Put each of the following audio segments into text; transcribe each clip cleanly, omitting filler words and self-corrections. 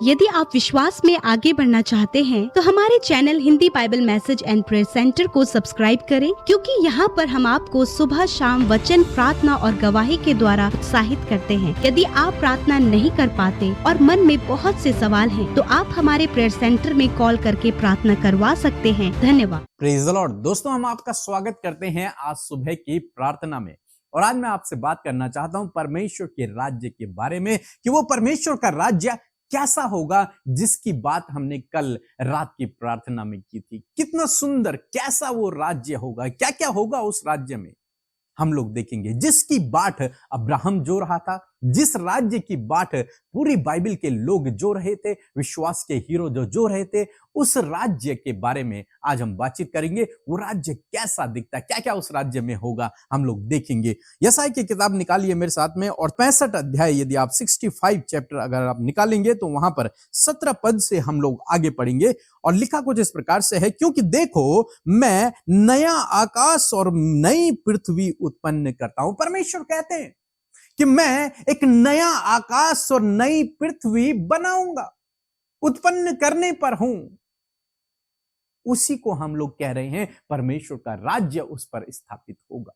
यदि आप विश्वास में आगे बढ़ना चाहते हैं तो हमारे channel Hindi Bible message and prayer centre को सब्सक्राइब करें, क्योंकि यहाँ पर हम आपको सुबह शाम वचन, प्रार्थना और गवाही के द्वारा उत्साहित करते हैं। यदि आप प्रार्थना नहीं कर पाते और मन में बहुत से सवाल हैं, तो आप हमारे प्रेयर सेंटर में कॉल करके प्रार्थना करवा सकते हैं। धन्यवाद। Praise the Lord. दोस्तों, हम आपका स्वागत करते हैं आज सुबह की प्रार्थना में। और आज मैं आपसे बात करना चाहता हूं परमेश्वर के राज्य के बारे में, कि वो परमेश्वर का राज्य कैसा होगा जिसकी बात हमने कल रात की प्रार्थना में की थी। कितना सुंदर, कैसा वो राज्य होगा, क्या क्या होगा उस राज्य में, हम लोग देखेंगे। जिसकी बाट अब्राहम जो रहा था, जिस राज्य की बाट पूरी बाइबल के लोग जो रहे थे, विश्वास के हीरो जो रहे थे, उस राज्य के बारे में आज हम बातचीत करेंगे। वो राज्य कैसा दिखता है, क्या क्या उस राज्य में होगा, हम लोग देखेंगे। यशायाह की किताब निकालिए मेरे साथ में, और 65 अध्याय, यदि आप 65 चैप्टर अगर आप निकालेंगे तो वहां पर 17 पद से हम लोग आगे पढ़ेंगे। और लिखा कुछ इस प्रकार से है, क्योंकि देखो मैं नया आकाश और नई पृथ्वी उत्पन्न करता हूं। परमेश्वर कहते हैं कि मैं एक नया आकाश और नई पृथ्वी बनाऊंगा, उत्पन्न करने पर हूं। उसी को हम लोग कह रहे हैं परमेश्वर का राज्य उस पर स्थापित होगा।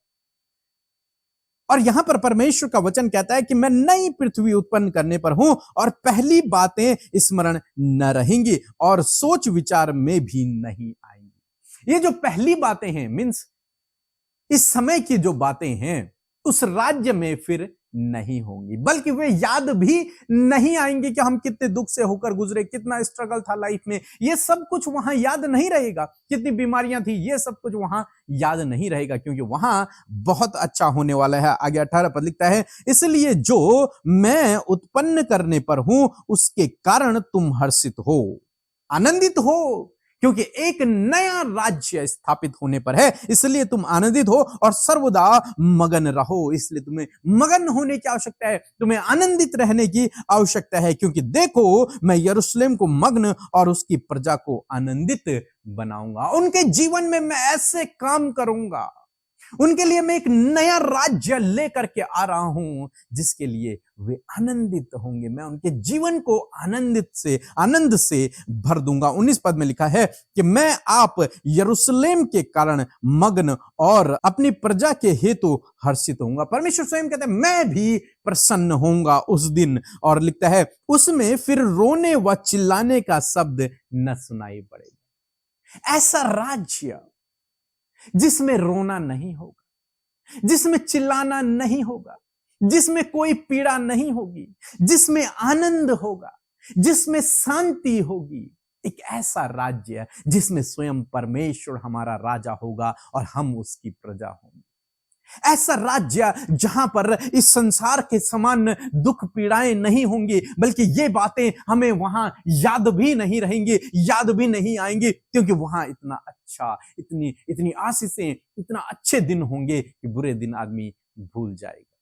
और यहां पर परमेश्वर का वचन कहता है कि मैं नई पृथ्वी उत्पन्न करने पर हूं, और पहली बातें स्मरण न रहेंगी और सोच विचार में भी नहीं आएंगी। ये जो पहली बातें हैं, मीन्स इस समय की जो बातें हैं, उस राज्य में फिर नहीं होंगी, बल्कि वे याद भी नहीं आएंगे कि हम कितने दुख से होकर गुजरे, कितना स्ट्रगल था लाइफ में। ये सब कुछ वहां याद नहीं रहेगा। कितनी बीमारियां थी, ये सब कुछ वहां याद नहीं रहेगा, क्योंकि वहां बहुत अच्छा होने वाला है। आगे 18 पद लिखता है, इसलिए जो मैं उत्पन्न करने पर हूं उसके कारण तुम हर्षित हो, आनंदित हो, क्योंकि एक नया राज्य स्थापित होने पर है, इसलिए तुम आनंदित हो और सर्वदा मगन रहो। इसलिए तुम्हें मगन होने की आवश्यकता है, तुम्हें आनंदित रहने की आवश्यकता है, क्योंकि देखो मैं यरूशलेम को मग्न और उसकी प्रजा को आनंदित बनाऊंगा। उनके जीवन में मैं ऐसे काम करूंगा, उनके लिए मैं एक नया राज्य लेकर के आ रहा हूं जिसके लिए वे आनंदित होंगे। मैं उनके जीवन को आनंद से भर दूंगा। 19 पद में लिखा है कि मैं आप यरूशलेम के कारण मग्न और अपनी प्रजा के हेतु हर्षित होऊंगा। परमेश्वर स्वयं कहते हैं मैं भी प्रसन्न होऊंगा उस दिन। और लिखता है उसमें फिर रोने व चिल्लाने का शब्द न सुनाई पड़ेगा। ऐसा राज्य जिसमें रोना नहीं होगा, जिसमें चिल्लाना नहीं होगा, जिसमें कोई पीड़ा नहीं होगी, जिसमें आनंद होगा, जिसमें शांति होगी। एक ऐसा राज्य जिसमें स्वयं परमेश्वर हमारा राजा होगा और हम उसकी प्रजा होंगे। ऐसा राज्य जहां पर इस संसार के समान दुख पीड़ाएं नहीं होंगी, बल्कि ये बातें हमें वहां याद भी नहीं रहेंगी, याद भी नहीं आएंगी, क्योंकि वहां इतना अच्छा, इतनी आशीषें, इतना अच्छे दिन होंगे कि बुरे दिन आदमी भूल जाएगा।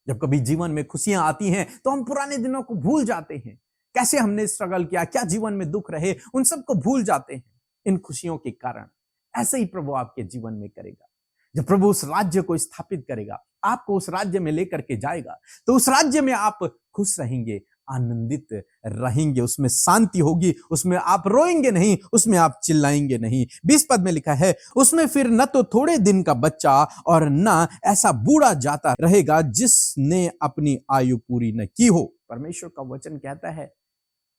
जब कभी जीवन में खुशियां आती हैं तो हम पुराने दिनों को भूल जाते हैं, कैसे हमने स्ट्रगल किया, क्या जीवन में दुख रहे, उन सबको भूल जाते हैं इन खुशियों के कारण। ऐसे ही प्रभु आपके जीवन में करेगा। जब प्रभु उस राज्य को स्थापित करेगा, आपको उस राज्य में लेकर के जाएगा, तो उस राज्य में आप खुश रहेंगे, आनंदित रहेंगे, उसमें शांति होगी, उसमें आप रोएंगे नहीं, उसमें आप चिल्लाएंगे नहीं। 20 पद में लिखा है उसमें फिर न तो थोड़े दिन का बच्चा और न ऐसा बूढ़ा जाता रहेगा जिसने अपनी आयु पूरी न की हो। परमेश्वर का वचन कहता है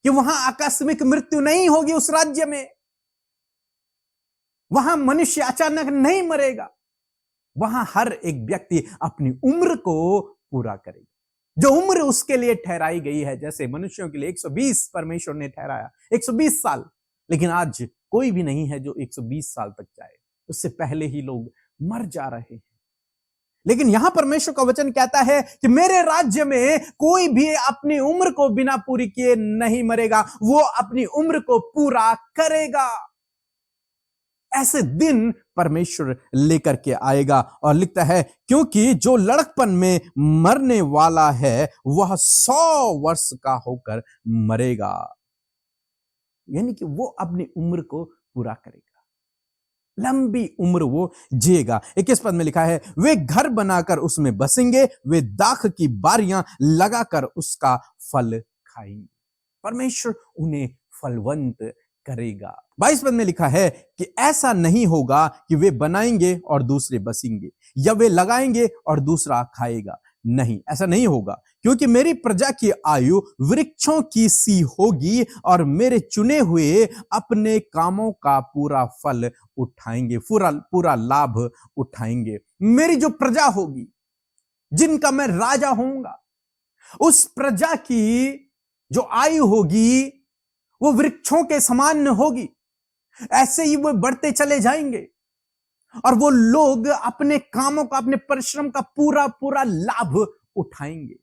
कि वहां आकस्मिक मृत्यु नहीं होगी। उस राज्य में वहां मनुष्य अचानक नहीं मरेगा। वहां हर एक व्यक्ति अपनी उम्र को पूरा करेगा, जो उम्र उसके लिए ठहराई गई है। जैसे मनुष्यों के लिए 120 परमेश्वर ने ठहराया, 120 साल, लेकिन आज कोई भी नहीं है जो 120 साल तक जाए, उससे पहले ही लोग मर जा रहे हैं। लेकिन यहां परमेश्वर का वचन कहता है कि मेरे राज्य में कोई भी अपनी उम्र को बिना पूरी किए नहीं मरेगा, वो अपनी उम्र को पूरा करेगा। ऐसे दिन परमेश्वर लेकर के आएगा। और लिखता है क्योंकि जो लड़कपन में मरने वाला है वह 100 वर्ष का होकर मरेगा, यानी कि वो अपनी उम्र को पूरा करेगा, लंबी उम्र वो जिएगा। 21 पद में लिखा है वे घर बनाकर उसमें बसेंगे, वे दाख की बारियां लगाकर उसका फल खाएंगे। परमेश्वर उन्हें फलवंत करेगा। 22 पद में लिखा है कि ऐसा नहीं होगा कि वे बनाएंगे और दूसरे बसेंगे, या वे लगाएंगे और दूसरा खाएगा। नहीं, ऐसा नहीं होगा, क्योंकि मेरी प्रजा की आयु वृक्षों की सी होगी और मेरे चुने हुए अपने कामों का पूरा फल उठाएंगे, पूरा लाभ उठाएंगे। मेरी जो प्रजा होगी, जिनका मैं राजा होऊंगा, उस प्रजा की जो आयु होगी वो वृक्षों के समान होगी। ऐसे ही वो बढ़ते चले जाएंगे और वो लोग अपने कामों का, अपने परिश्रम का पूरा पूरा लाभ उठाएंगे।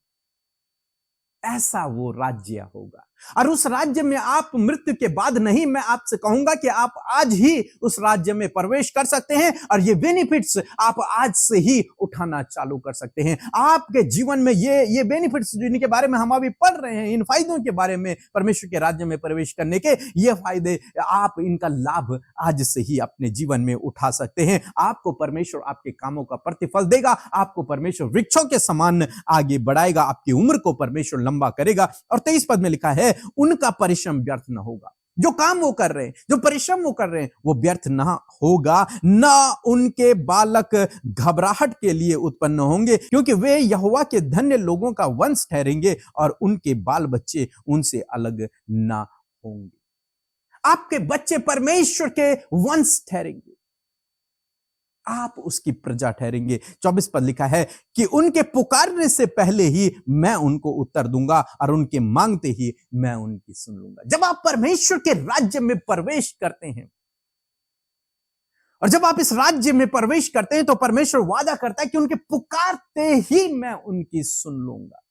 ऐसा वो राज्य होगा। और उस राज्य में आप मृत्यु के बाद नहीं, मैं आपसे कहूंगा कि आप आज ही उस राज्य में प्रवेश कर सकते हैं और ये बेनिफिट्स आप आज से ही उठाना चालू कर सकते हैं। आपके जीवन में ये बेनिफिट्स जिनके बारे में हम अभी पढ़ रहे हैं, इन फायदों के बारे में, परमेश्वर के राज्य में प्रवेश करने के ये फायदे, आप इनका लाभ आज से ही अपने जीवन में उठा सकते हैं। आपको परमेश्वर आपके कामों का प्रतिफल देगा, आपको परमेश्वर वृक्षों के समान आगे बढ़ाएगा, आपकी उम्र को परमेश्वर लंबा करेगा। और 23 पद में लिखा है उनका परिश्रम व्यर्थ न होगा। जो काम वो कर रहे हैं, जो परिश्रम वो कर रहे हैं, वो व्यर्थ ना होगा, ना उनके बालक घबराहट के लिए उत्पन्न होंगे, क्योंकि वे यहोवा के धन्य लोगों का वंश ठहरेंगे और उनके बाल बच्चे उनसे अलग ना होंगे। आपके बच्चे परमेश्वर के वंश ठहरेंगे, आप उसकी प्रजा ठहरेंगे। 24 पद लिखा है कि उनके पुकारने से पहले ही मैं उनको उत्तर दूंगा और उनके मांगते ही मैं उनकी सुन लूंगा। जब आप परमेश्वर के राज्य में प्रवेश करते हैं और जब आप इस राज्य में प्रवेश करते हैं तो परमेश्वर वादा करता है कि उनके पुकारते ही मैं उनकी सुन लूंगा,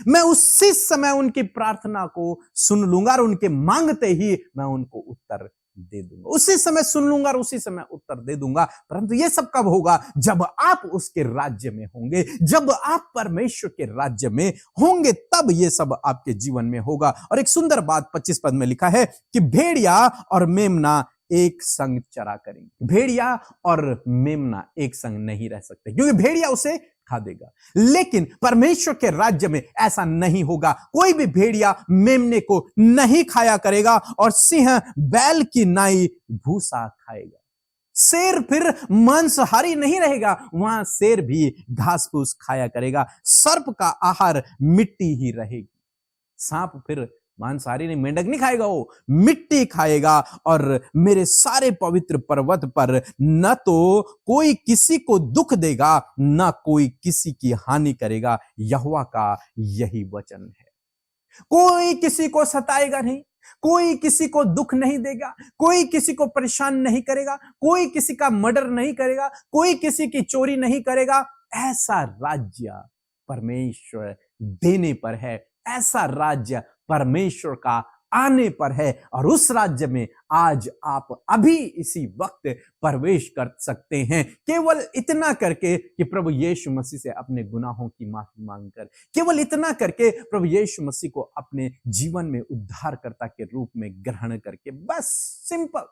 मैं उसी समय उनकी प्रार्थना को सुन लूंगा और उनके मांगते ही मैं उनको उत्तर दे दूंगा। उसी समय सुन लूंगा और उसी समय उत्तर दे दूंगा। परंतु यह सब कब होगा? जब आप उसके राज्य में होंगे, जब आप परमेश्वर के राज्य में होंगे, तब यह सब आपके जीवन में होगा। और एक सुंदर बात 25 पद में लिखा है कि भेड़िया और मेमना एक संग चरा करेंगे। भेड़िया और मेमना एक संग नहीं रह सकते, क्योंकि भेड़िया उसे खा देगा। लेकिन परमेश्वर के राज्य में ऐसा नहीं होगा। कोई भी भेड़िया मेमने को नहीं खाया करेगा और सिंह बैल की नाई भूसा खाएगा। शेर फिर मांसाहारी नहीं रहेगा, वहां शेर भी घास फूस खाया करेगा। सर्प का आहार मिट्टी ही रहेगी। सांप फिर मांसाहारी नहीं, मेंढक नहीं खाएगा, वो मिट्टी खाएगा। और मेरे सारे पवित्र पर्वत पर न तो कोई किसी को दुख देगा, न कोई किसी की हानि करेगा। यहोवा का यही वचन है। कोई किसी को सताएगा नहीं, कोई किसी को दुख नहीं देगा, कोई किसी को परेशान नहीं करेगा, कोई किसी का मर्डर नहीं करेगा, कोई किसी की चोरी नहीं करेगा। ऐसा राज्य परमेश्वर देने पर है, ऐसा राज्य परमेश्वर का आने पर है। और उस राज्य में आज आप अभी इसी वक्त प्रवेश कर सकते हैं, केवल इतना करके कि प्रभु यीशु मसीह से अपने गुनाहों की माफी मांगकर, केवल इतना करके प्रभु यीशु मसीह को अपने जीवन में उद्धारकर्ता के रूप में ग्रहण करके। बस सिंपल।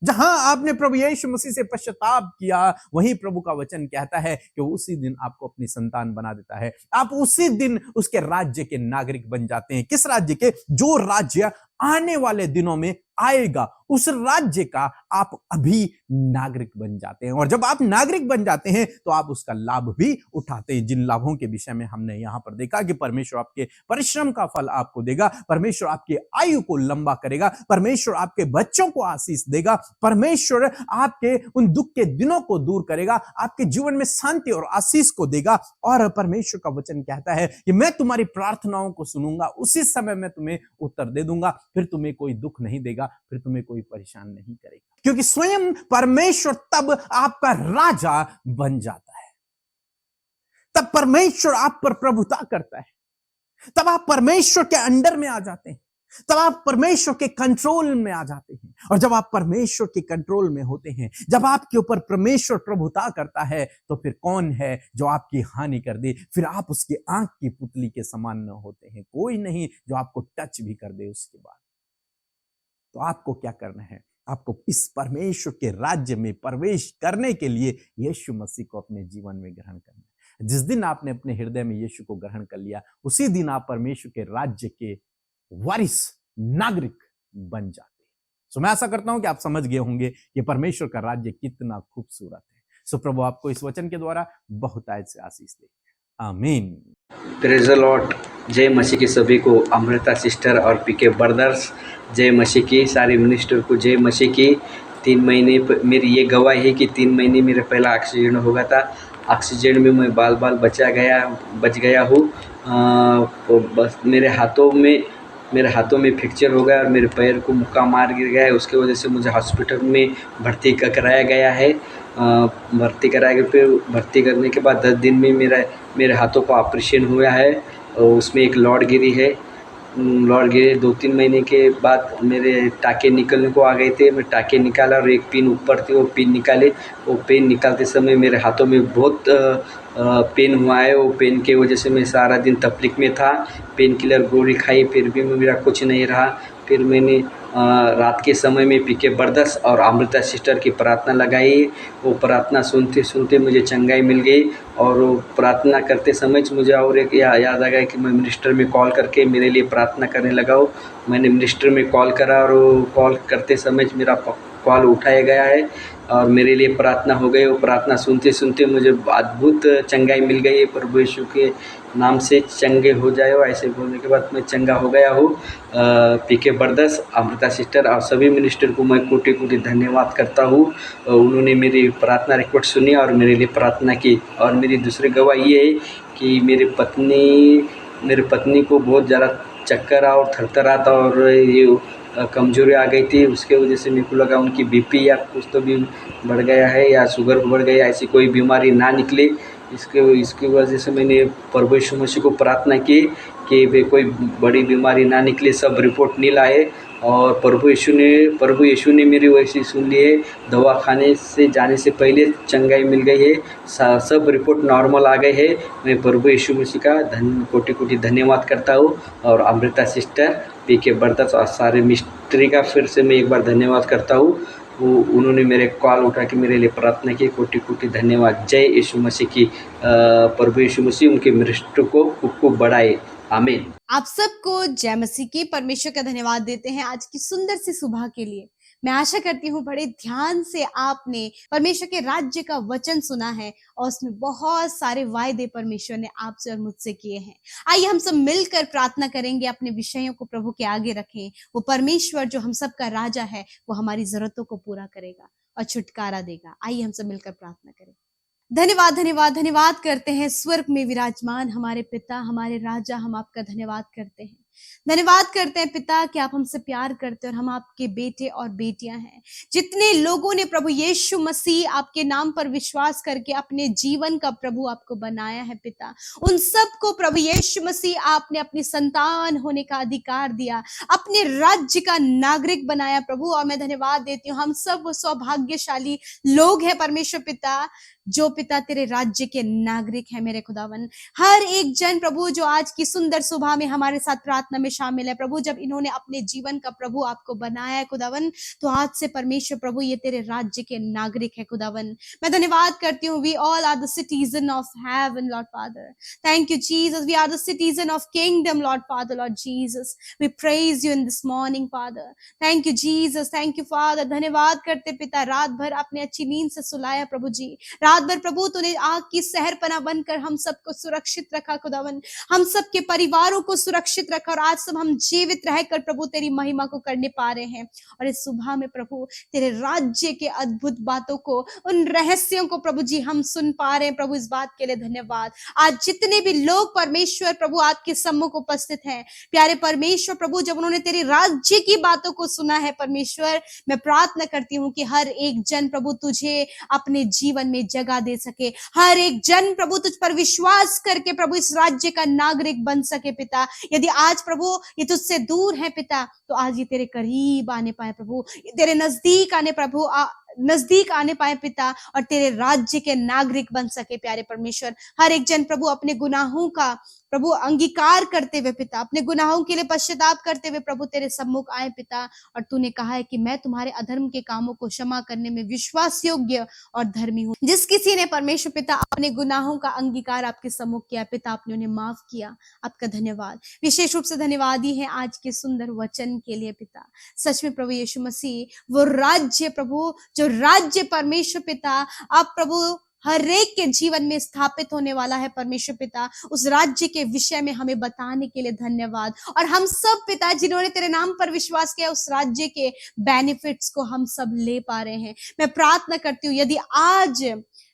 जहां आपने प्रभु यीशु मसीह से पश्चाताप किया, वहीं प्रभु का वचन कहता है कि उसी दिन आपको अपनी संतान बना देता है। आप उसी दिन उसके राज्य के नागरिक बन जाते हैं। किस राज्य के? जो राज्य आने वाले दिनों में आएगा, उस राज्य का आप अभी नागरिक बन जाते हैं। और जब आप नागरिक बन जाते हैं तो आप उसका लाभ भी उठाते हैं। जिन लाभों के विषय में हमने यहां पर देखा कि परमेश्वर आपके परिश्रम का फल आपको देगा, परमेश्वर आपकी आयु को लंबा करेगा, परमेश्वर आपके बच्चों को आशीष देगा, परमेश्वर आपके उन दुख के दिनों को दूर करेगा, आपके जीवन में शांति और आशीष को देगा। और परमेश्वर का वचन कहता है कि मैं तुम्हारी प्रार्थनाओं को सुनूंगा, उसी समय मैं तुम्हें उत्तर दे दूंगा, फिर तुम्हें कोई दुख नहीं देगा, फिर तुम्हें कोई परेशान नहीं करेगा, क्योंकि स्वयं परमेश्वर तब आपका राजा बन जाता है। तब परमेश्वर आप पर प्रभुता करता है, तब आप परमेश्वर के अंडर में आ जाते हैं, तब आप परमेश्वर के कंट्रोल में आ जाते हैं। और जब आप परमेश्वर के कंट्रोल में होते हैं, जब आपके ऊपर परमेश्वर प्रभुता करता है, तो फिर कौन है जो आपकी हानि कर दे? फिर आप उसकी आंख की पुतली के समान न होते हैं। कोई नहीं जो आपको टच भी कर दे उसके बाद। तो आपको क्या करना है? आपको इस परमेश्वर के राज्य में प्रवेश करने के लिए यीशु मसीह को अपने जीवन में ग्रहण करना है। जिस दिन आपने अपने हृदय में यीशु को ग्रहण कर लिया, उसी दिन आप परमेश्वर के राज्य के वारिस नागरिक बन जाते। सो मैं आशा करता हूं कि आप समझ गए होंगे कि परमेश्वर का राज्य कितना खूबसूरत है। सो प्रभु आपको इस वचन के द्वारा बहुतायत से आशीष दे। आमीन। Praise the Lord. जय मसीह की सभी को, अमृता सिस्टर और पीके ब्रदर्स, जय मसीह की। सारे मिनिस्टर को जय मसीह की। 3 महीने मेरी ये गवाही है कि 3 महीने मेरा पहला एक्सीडेंट हो गया था। एक्सीडेंट में मैं बाल बच गया हूँ। तो बस मेरे हाथों में फ्रैक्चर हो गया और मेरे पैर को मुक्का मार गिर गया है। उसके वजह से मुझे हॉस्पिटल में भर्ती कराया गया है। भर्ती करने के बाद 10 दिन में मेरे हाथों का ऑपरेशन हुआ है और उसमें एक लॉट गिरी है। 2-3 महीने के बाद मेरे टाँके निकलने को आ गए थे। मैं टाँके निकाला और एक पिन ऊपर थी, वो पिन निकाले। वो पिन निकालते समय मेरे हाथों में बहुत पेन हुआ है। वो पेन की वजह से मैं सारा दिन तकलीफ में था। पेन किलर गोली खाई, फिर भी मेरा कुछ नहीं रहा। फिर मैंने रात के समय में पीके ब्रदर्स और अमृता सिस्टर की प्रार्थना लगाई। वो प्रार्थना सुनते सुनते मुझे चंगाई मिल गई। और वो प्रार्थना करते समय मुझे और एक याद आ गया कि मैं मिनिस्टर में कॉल करके मेरे लिए प्रार्थना करने लगा हूँ। मैंने मिनिस्टर में कॉल करा और वो कॉल करते समय मेरा कॉल उठाया गया है और मेरे लिए प्रार्थना हो गई। वो प्रार्थना सुनते सुनते मुझे अद्भुत चंगाई मिल गई है। प्रभु यीशु के नाम से चंगे हो जाए। ऐसे बोलने के बाद मैं चंगा हो गया हूँ। पीके ब्रदर्स, अमृता सिस्टर और सभी मिनिस्टर को मैं कोटि धन्यवाद करता हूँ। उन्होंने मेरी प्रार्थना रिक्वेस्ट सुनी और मेरे लिए प्रार्थना की। और मेरी दूसरी गवाही ये है कि मेरी पत्नी को बहुत ज़्यादा चक्कर और थरथराता और ये कमजोरी आ गई थी। उसके वजह से मेरे को लगा उनकी बीपी या कुछ तो भी बढ़ गया है या शुगर बढ़ गया, ऐसी कोई बीमारी ना निकले। इसकी वजह से मैंने प्रभु यीशु मसीह को प्रार्थना की कि वे कोई बड़ी बीमारी ना निकले, सब रिपोर्ट नील आए। और प्रभु यीशु ने मेरी वैसी सुन ली है। दवाखाने से जाने से पहले चंगाई मिल गई है, सब रिपोर्ट नॉर्मल आ गए है। मैं प्रभु यीशु मसीह का कोटि धन्यवाद करता हूँ। और अमृता सिस्टर, पीके ब्रदर्स और सारे मिस्ट्री का फिर से मैं एक बार धन्यवाद करता हूँ। उन्होंने मेरे कॉल उठा के मेरे लिए प्रार्थना की। कोटि धन्यवाद। जय यीशु मसीह की। प्रभु यीशु मसीह उनके मिनिस्टर को खूब बढ़ाए। आमीन। आप सबको जय मसीह की। परमेश्वर का धन्यवाद देते हैं आज की सुंदर सी सुबह के लिए। मैं आशा करती हूँ बड़े ध्यान से आपने परमेश्वर के राज्य का वचन सुना है और उसमें बहुत सारे वायदे परमेश्वर ने आपसे और मुझसे किए हैं। आइए हम सब मिलकर प्रार्थना करेंगे, अपने विषयों को प्रभु के आगे रखें। वो परमेश्वर जो हम सब का राजा है, वो हमारी जरूरतों को पूरा करेगा और छुटकारा देगा। आइए हम सब मिलकर प्रार्थना करें। धन्यवाद धन्यवाद धन्यवाद करते हैं स्वर्ग में विराजमान हमारे पिता, हमारे राजा। हम आपका धन्यवाद करते हैं। धन्यवाद करते हैं पिता कि आप हमसे प्यार करते हैं और हम आपके बेटे और बेटियां हैं। जितने लोगों ने प्रभु यीशु मसीह आपके नाम पर विश्वास करके अपने जीवन का प्रभु आपको बनाया है पिता, उन सबको प्रभु यीशु मसीह आपने अपनी संतान होने का अधिकार दिया, अपने राज्य का नागरिक बनाया प्रभु। और मैं धन्यवाद देती हूँ, हम सब वो सौभाग्यशाली लोग हैं परमेश्वर पिता, जो पिता तेरे राज्य के नागरिक है मेरे खुदावन। हर एक जन प्रभु जो आज की सुंदर सुबह में हमारे साथ प्रार्थना में शामिल है प्रभु, जब इन्होंने अपने जीवन का प्रभु आपको बनाया है खुदावन, तो आज से परमेश्वर प्रभु ये तेरे राज्य के नागरिक है खुदावन। मैं धन्यवाद करती हूँ। We all are the citizen of heaven Lord Father. Thank you Jesus. We are the citizen of kingdom Lord Father, Lord Jesus. We praise you in this morning Father. Thank you Jesus, thank you Father. धन्यवाद करते पिता, रात भर अपने अच्छी नींद से सुलाया प्रभु जी। रात भर प्रभु तूने आग की सहरपना बनकर हम सबको सुरक्षित रखा खुदावन, हम सबके परिवारों को सुरक्षित रखा और आज सब हम जीवित रहकर प्रभु तेरी महिमा को करने पा रहे हैं। और इस सुबह में प्रभु तेरे राज्य के अद्भुत बातों को, उन रहस्यों को प्रभु जी हम सुन पा रहे हैं प्रभु। इस बात के लिए धन्यवाद। आज जितने भी लोग परमेश्वर प्रभु आपके सम्मुख उपस्थित हैं प्यारे परमेश्वर प्रभु, जब उन्होंने तेरे राज्य की बातों को सुना है परमेश्वर, मैं प्रार्थना करती हूँ कि हर एक जन प्रभु तुझे अपने जीवन में जगह दे सके। हर एक जन प्रभु तुझ पर विश्वास करके प्रभु इस राज्य का नागरिक बन सके पिता। यदि आज प्रभु ये तुझसे दूर है पिता, तो आज ये तेरे करीब आने पाए प्रभु, तेरे नजदीक आने प्रभु नजदीक आने पाए पिता और तेरे राज्य के नागरिक बन सके प्यारे परमेश्वर। हर एक जन प्रभु अपने गुनाहों का प्रभु अंगीकार करते हुए पिता, अपने गुनाहों के लिए पश्चाताप करते हुए प्रभु तेरे सम्मुख आए पिता। और तूने कहा है कि मैं तुम्हारे अधर्म के कामों को क्षमा करने में विश्वास योग्य और धर्मी हूँ। जिस किसी ने परमेश्वर पिता अपने गुनाहों का अंगीकार आपके सम्मुख किया पिता, आपने उन्हें माफ किया। आपका धन्यवाद, विशेष रूप से धन्यवाद ही है आज के सुंदर वचन के लिए पिता। सच में प्रभु यीशु मसीह वो राज्य प्रभु, जो राज्य परमेश्वर पिता आप प्रभु हर एक के जीवन में स्थापित होने वाला है परमेश्वर पिता, उस राज्य के विषय में हमें बताने के लिए धन्यवाद। और हम सब पिता जिन्होंने तेरे नाम पर विश्वास किया, उस राज्य के बेनिफिट्स को हम सब ले पा रहे हैं। मैं प्रार्थना करती हूँ यदि आज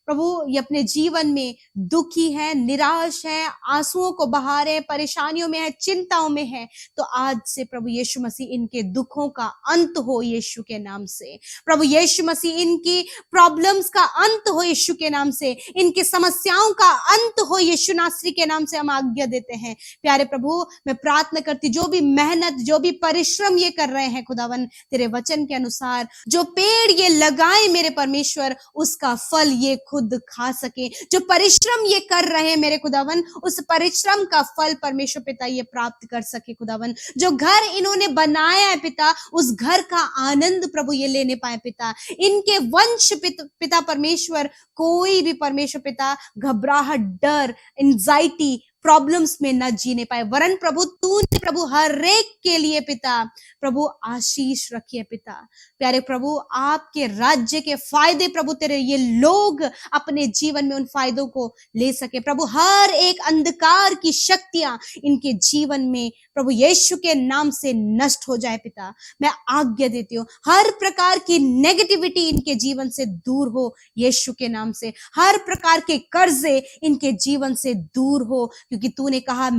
प्रभु ये अपने जीवन में दुखी है, निराश है, आंसुओं को बहा रहे हैं, परेशानियों में है, चिंताओं में है, तो आज से प्रभु यीशु मसीह इनके दुखों का अंत हो यीशु के नाम से। प्रभु यीशु मसीह इनकी प्रॉब्लम्स का अंत हो यीशु के नाम से, इनकी समस्याओं का अंत हो यीशु नासरी के नाम से हम आज्ञा देते हैं। प्यारे प्रभु मैं प्रार्थना करती, जो भी मेहनत, जो भी परिश्रम ये कर रहे हैं खुदावन तेरे वचन के अनुसार, जो पेड़ ये लगाए मेरे परमेश्वर, उसका फल ये खुद खा सके। जो परिश्रम ये कर रहे हैं मेरे खुदावन, उस परिश्रम का फल परमेश्वर पिता ये प्राप्त कर सके खुदावन। जो घर इन्होंने बनाया है पिता, उस घर का आनंद प्रभु ये लेने पाए पिता। इनके वंश पिता परमेश्वर कोई भी परमेश्वर पिता घबराहट, डर, एंजाइटी, प्रॉब्लम्स में न जीने पाए, वरन प्रभु तूने प्रभु हर एक के लिए पिता प्रभु आशीष रखिए पिता। प्यारे प्रभु आपके राज्य के फायदे प्रभु तेरे ये लोग अपने जीवन में उन फायदों को ले सके प्रभु। हर एक अंधकार की शक्तियां इनके जीवन में प्रभु यीशु के नाम से नष्ट हो जाए पिता। मैं आज्ञा देती हूँ हर प्रकार की नेगेटिविटी इनके जीवन से दूर हो यीशु के नाम से। हर प्रकार के कर्जे इनके जीवन से दूर हो, क्योंकि तूने कहा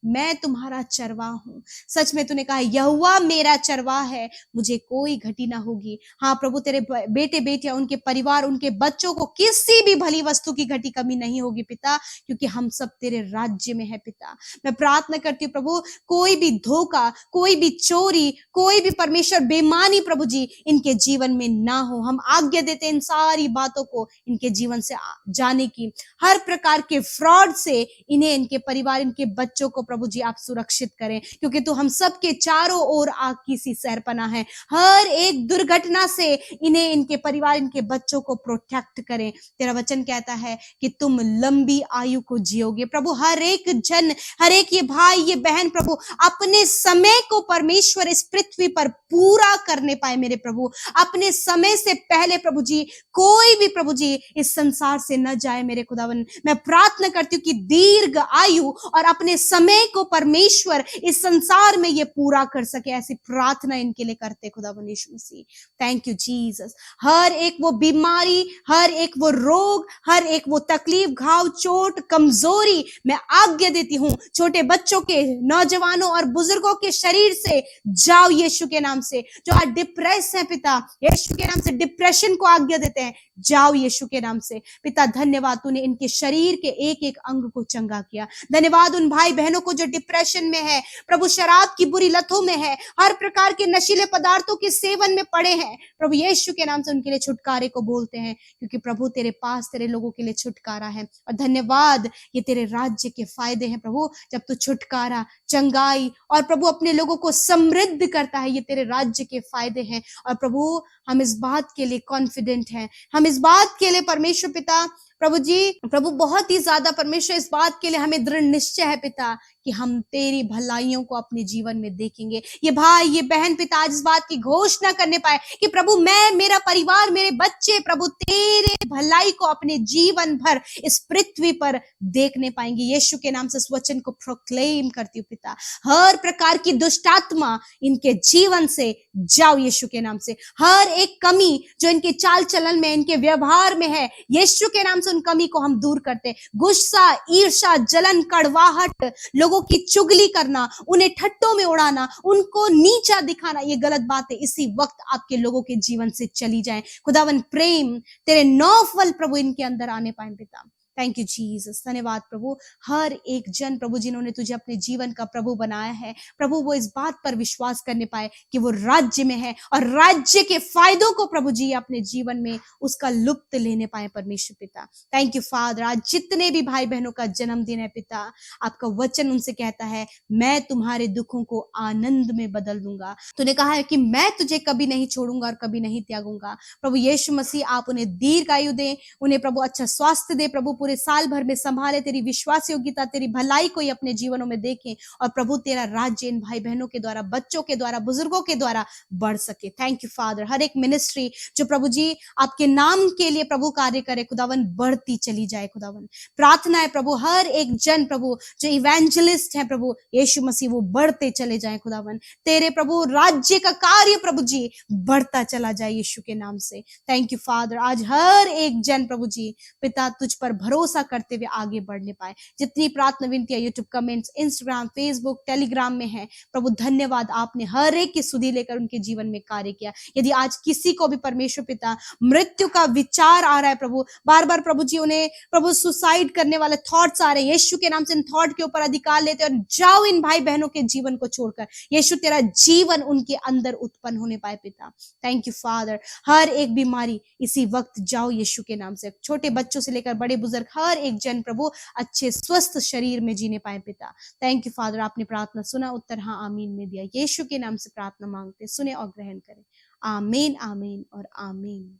मैं तुम्हारा चरवाहा हूं। सच में तूने कहा यहोवा मेरा चरवाहा है, मुझे कोई घटी ना होगी। हाँ प्रभु तेरे बेटे बेटियां, उनके परिवार, उनके बच्चों को किसी भी भली वस्तु की घटी कमी नहीं होगी पिता, क्योंकि हम सब तेरे राज्य में है पिता। मैं प्रार्थना करती हूँ प्रभु कोई भी धोखा, कोई भी चोरी, कोई भी परमेश्वर बेईमानी प्रभु जी इनके जीवन में ना हो। हम आज्ञा देते इन सारी बातों को इनके जीवन से जाने की। हर प्रकार के फ्रॉड से इन्हें, इनके परिवार, इनके बच्चों को प्रभु जी आप सुरक्षित करें, क्योंकि तू हम सब के चारों ओर आग की सी सरपना है। हर एक दुर्घटना से इन्हें, इनके परिवार, इनके बच्चों को प्रोटेक्ट करें। तेरा वचन कहता है कि तुम लंबी आयु को जियोगे प्रभु। हर एक जन, हर एक ये भाई, ये बहन प्रभु अपने समय को परमेश्वर इस पृथ्वी पर पूरा करने पाए मेरे प्रभु। अपने समय से पहले प्रभु जी कोई भी प्रभु जी इस संसार से न जाए मेरे खुदावन। मैं प्रार्थना करती हूँ कि दीर्घ आयु और अपने समय को परमेश्वर इस संसार में ये पूरा कर सके, ऐसी प्रार्थना इनके लिए करते खुदावन Yeshu Masih. Thank you Jesus. हर एक वो बीमारी, हर एक वो रोग, हर एक वो तकलीफ, घाव, चोट, कमजोरी, मैं आज्ञा देती हूँ छोटे बच्चों के, नौजवानों और बुजुर्गों के शरीर से जाओ यीशु के नाम से। जो आज डिप्रेस है पिता, यीशु के नाम से डिप्रेशन को आज्ञा देते हैं, जाओ यीशु के नाम से पिता। धन्यवाद तूने इनके शरीर के एक एक अंग को चंगा किया। धन्यवाद उन भाई बहनों को जो डिप्रेशन में है प्रभु, शराब की बुरी लतों में है, हर प्रकार के नशीले पदार्थों के सेवन में पड़े हैं प्रभु यीशु के नाम से उनके लिए छुटकारे को बोलते हैं, क्योंकि प्रभु तेरे पास तेरे लोगों के लिए छुटकारा है। और धन्यवाद ये तेरे राज्य के फायदे हैं प्रभु। जब तू छुटकारा, चंगाई और प्रभु अपने लोगों को समृद्ध करता है, ये तेरे राज्य के फायदे हैं। और प्रभु हम इस बात के लिए कॉन्फिडेंट हैं, हम इस बात के लिए परमेश्वर पिता प्रभु जी, प्रभु बहुत ही ज्यादा परमेश्वर इस बात के लिए हमें दृढ़ निश्चय है पिता कि हम तेरी भलाइयों को अपने जीवन में देखेंगे। ये भाई, ये बहन पिता आज इस बात की घोषणा करने पाए कि प्रभु मैं, मेरा परिवार, मेरे बच्चे प्रभु तेरे भलाई को अपने जीवन भर इस पृथ्वी पर देखने पाएंगे। यीशु के नाम से इस वचन को प्रोक्लेम करती हूँ पिता। हर प्रकार की दुष्ट आत्मा इनके जीवन से जाओ यीशु के नाम से। हर एक कमी जो इनके चाल चलन में, इनके व्यवहार में है, यीशु के नाम से उन कमी को हम दूर करते। गुस्सा, ईर्ष्या, जलन, कड़वाहट, लोगों की चुगली करना, उन्हें ठट्टों में उड़ाना, उनको नीचा दिखाना, ये गलत बातें इसी वक्त आपके लोगों के जीवन से चली जाएं। खुदावन प्रेम, तेरे 9 फल प्रभु इनके अंदर आने पाए पिता। थैंक यू जीसस, धन्यवाद प्रभु। हर एक जन प्रभु जिन्होंने तुझे अपने जीवन का प्रभु बनाया है प्रभु, वो इस बात पर विश्वास करने पाए कि वो राज्य में है और राज्य के फायदों को प्रभु जी अपने जीवन में उसका लुप्त लेने पाए परमेश्वर पिता। Thank you father. आज जितने भी भाई बहनों का जन्मदिन है पिता, आपका वचन उनसे कहता है मैं तुम्हारे दुखों को आनंद में बदल दूंगा। तूने कहा है कि मैं तुझे कभी नहीं छोड़ूंगा और कभी नहीं त्यागूंगा। प्रभु यीशु मसीह आप उन्हें दीर्घ आयु दें, उन्हें प्रभु अच्छा स्वास्थ्य दे प्रभु, पूरे साल भर में संभाले, तेरी विश्वास योग्यता तेरी भलाई को ये अपने जीवनों में देखें और प्रभु तेरा राज्य इन भाई बहनों के द्वारा, बच्चों के द्वारा, बुजुर्गों के द्वारा बढ़ सके। Thank you father. हर एक मिनिस्ट्री जो प्रभु जी आपके नाम के लिए प्रभु कार्य करे खुदावन, बढ़ती चली जाए खुदावन। प्रार्थना है प्रभु हर एक जन प्रभु जो इवेंजलिस्ट है प्रभु यीशु मसीह, वो बढ़ते चले जाए खुदावन। तेरे प्रभु राज्य का कार्य प्रभु जी बढ़ता चला जाए यीशु के नाम से। Thank you father. आज हर एक जन प्रभु जी पिता तुझ पर भरोसा करते हुए आगे बढ़ने पाए। जितनी प्रार्थना विनतियां YouTube comments, Instagram, Facebook, Telegram में है प्रभु, धन्यवाद, आपने हर एक की सुधि लेकर उनके जीवन में कार्य किया। यदि आज किसी को भी परमेश्वर पिता मृत्यु का विचार आ रहा है प्रभु, बार बार प्रभु जी उन्हें प्रभु सुसाइड करने वाले थॉट्स आ रहे हैं, यीशु के नाम से इन थॉट के ऊपर अधिकार लेते और जाओ इन भाई बहनों के जीवन को छोड़कर। यीशु तेरा जीवन उनके अंदर उत्पन्न होने पाए पिता। Thank you father. हर एक बीमारी इसी वक्त जाओ यीशु के नाम से, छोटे बच्चों से लेकर बड़े बुजुर्ग हर एक जन प्रभु अच्छे स्वस्थ शरीर में जीने पाए पिता। Thank you father. आपने प्रार्थना सुना, उत्तर हाँ आमीन में दिया। यीशु के नाम से प्रार्थना मांगते, सुने और ग्रहण करें। आमीन, आमीन और आमीन।